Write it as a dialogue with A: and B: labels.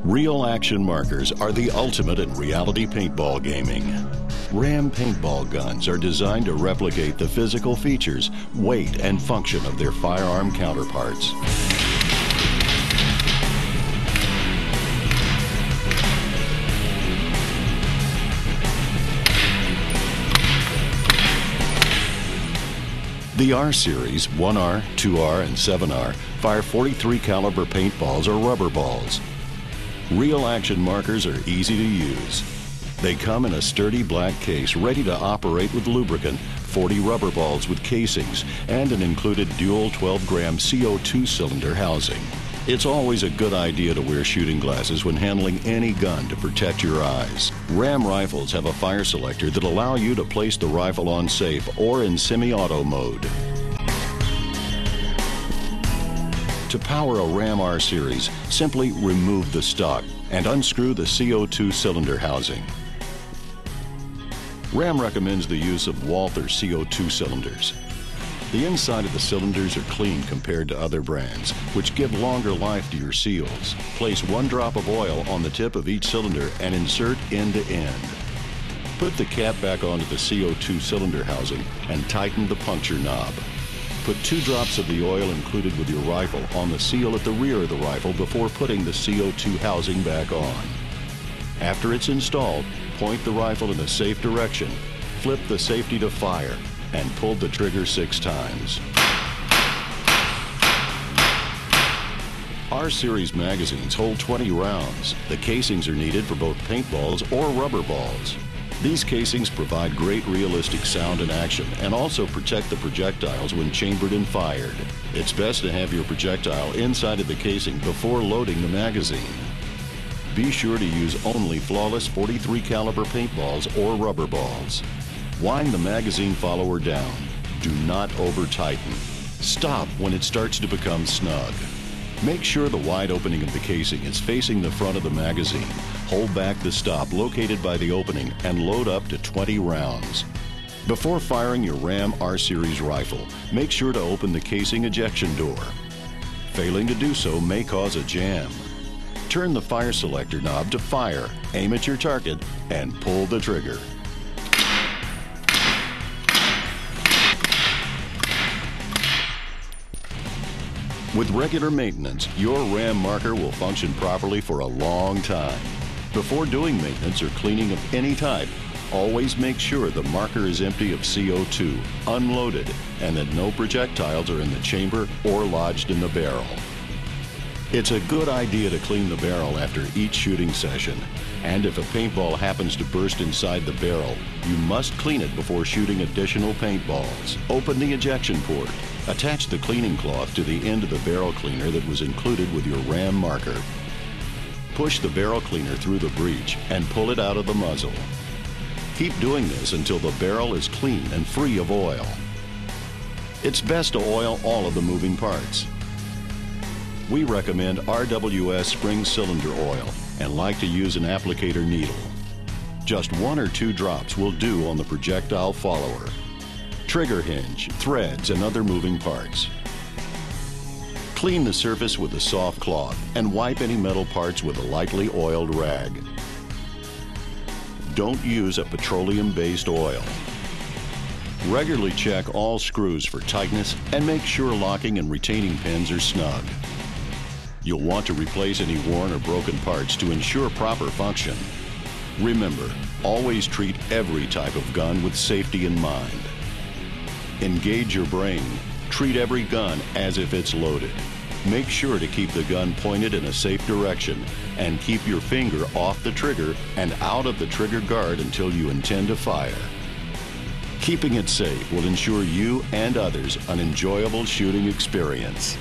A: Real action markers are the ultimate in reality paintball gaming. Ram paintball guns are designed to replicate the physical features, weight, and function of their firearm counterparts. The R Series 1R, 2R, and 7R fire .43 caliber paintballs or rubber balls. Real action markers are easy to use. They come in a sturdy black case ready to operate with lubricant, 40 rubber balls with casings, and an included dual 12-gram CO2 cylinder housing. It's always a good idea to wear shooting glasses when handling any gun to protect your eyes. Ram rifles have a fire selector that allow you to place the rifle on safe or in semi-auto mode. To power a Ram R Series, simply remove the stock and unscrew the CO2 cylinder housing. Ram recommends the use of Walther CO2 cylinders. The inside of the cylinders are clean compared to other brands, which give longer life to your seals. Place 1 drop of oil on the tip of each cylinder and insert end to end. Put the cap back onto the CO2 cylinder housing and tighten the puncture knob. Put 2 drops of the oil included with your rifle on the seal at the rear of the rifle before putting the CO2 housing back on. After it's installed, point the rifle in a safe direction, flip the safety to fire, and pull the trigger 6 times. R Series magazines hold 20 rounds. The casings are needed for both paintballs or rubber balls. These casings provide great realistic sound and action and also protect the projectiles when chambered and fired. It's best to have your projectile inside of the casing before loading the magazine. Be sure to use only flawless .43 caliber paintballs or rubber balls. Wind the magazine follower down. Do not over-tighten. Stop when it starts to become snug. Make sure the wide opening of the casing is facing the front of the magazine. Hold back the stop located by the opening and load up to 20 rounds. Before firing your Ram R Series rifle, make sure to open the casing ejection door. Failing to do so may cause a jam. Turn the fire selector knob to fire, aim at your target, and pull the trigger. With regular maintenance, your Ram marker will function properly for a long time. Before doing maintenance or cleaning of any type, always make sure the marker is empty of CO2, unloaded, and that no projectiles are in the chamber or lodged in the barrel. It's a good idea to clean the barrel after each shooting session. And if a paintball happens to burst inside the barrel, you must clean it before shooting additional paintballs. Open the ejection port. Attach the cleaning cloth to the end of the barrel cleaner that was included with your Ram marker. Push the barrel cleaner through the breech and pull it out of the muzzle. Keep doing this until the barrel is clean and free of oil. It's best to oil all of the moving parts. We recommend RWS spring cylinder oil and like to use an applicator needle. Just 1 or 2 drops will do on the projectile follower, trigger hinge, threads, and other moving parts. Clean the surface with a soft cloth and wipe any metal parts with a lightly oiled rag. Don't use a petroleum-based oil. Regularly check all screws for tightness and make sure locking and retaining pins are snug. You'll want to replace any worn or broken parts to ensure proper function. Remember, always treat every type of gun with safety in mind. Engage your brain. Treat every gun as if it's loaded. Make sure to keep the gun pointed in a safe direction and keep your finger off the trigger and out of the trigger guard until you intend to fire. Keeping it safe will ensure you and others an enjoyable shooting experience.